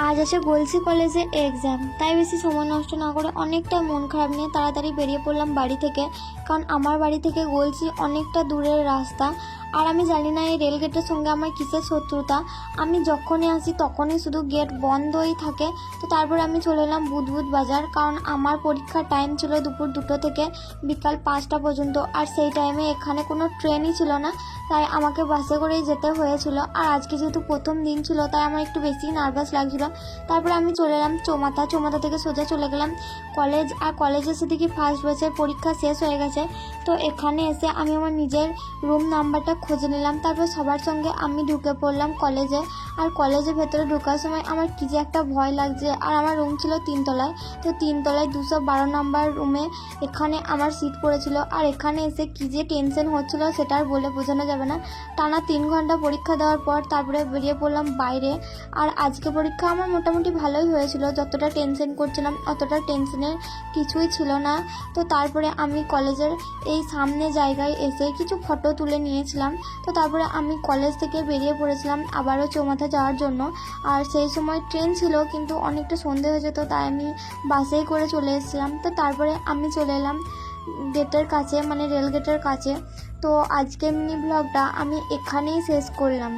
আজ আছে গলসি কলেজে এক্সাম, তাই বেশি সময় নষ্ট না করে অনেকটা মন খারাপ নিয়ে তাড়াতাড়ি বেরিয়ে পড়লাম বাড়ি থেকে। কারণ আমার বাড়ি থেকে গলসি অনেকটা দূরের রাস্তা। আর আমি জানি না এই রেলগেটের সঙ্গে আমার কিসের শত্রুতা। আমি যখনই আসি তখনই শুধু গেট বন্ধই থাকে। তো তারপরে আমি চলে এলাম বুধবুধ বাজার, কারণ আমার পরীক্ষার টাইম ছিল দুপুর 2টো থেকে বিকাল 5টা পর্যন্ত। আর সেই টাইমে এখানে কোনো ট্রেনই ছিল না, তাই আমাকে বাসে করেই যেতে হয়েছিল। আর আজকে যেহেতু প্রথম দিন ছিল, তাই আমার একটু বেশি নার্ভাস লাগছিল। তারপরে আমি চলে এলাম চৌমাথা থেকে সোজা চলে গেলাম কলেজ। আর কলেজে এসে দেখি ফার্স্ট ব্যাচের পরীক্ষা শেষ হয়ে গেছে। তো এখানে এসে আমি আমার নিজের রুম নাম্বারটা খুঁজে নিলাম। তারপর সবার সঙ্গে আমি ঢুকে পড়লাম কলেজে। আর কলেজের ভেতরে ঢোকার সময় আমার কী যে একটা ভয় লাগছে। আর আমার রুম ছিল 3তলায়, তো 3তলায় 212 নম্বর রুমে এখানে আমার সিট পড়েছিল। আর এখানে এসে কী যে টেনশন হচ্ছিল সেটা আর বলে বোঝানো যাবে না। টানা 3 ঘন্টা পরীক্ষা দেওয়ার পর তারপরে বেরিয়ে পড়লাম বাইরে। আর আজকে পরীক্ষা আমার মোটামুটি ভালোই হয়েছিল, যতটা টেনশন করছিলাম অতটা টেনশনের কিছুই ছিল না। তো তারপরে আমি কলেজের এই সামনে জায়গায় এসে কিছু ফটো তুলে নিয়েছিলাম। তো তারপরে আমি কলেজ থেকে বেরিয়ে পড়েছিলাম আবারও চৌমাথা যাওয়ার জন্য। আর সেই সময় ট্রেন ছিল, কিন্তু অনেকটা সন্ধে হয়ে যেত, তাই আমি বাসেই করে চলে এসেছিলাম। তো তারপরে আমি চলে এলাম গেটের কাছে, মানে রেল গেটের কাছে। তো আজকে মিনি ব্লগটা আমি এখানেই শেষ করলাম।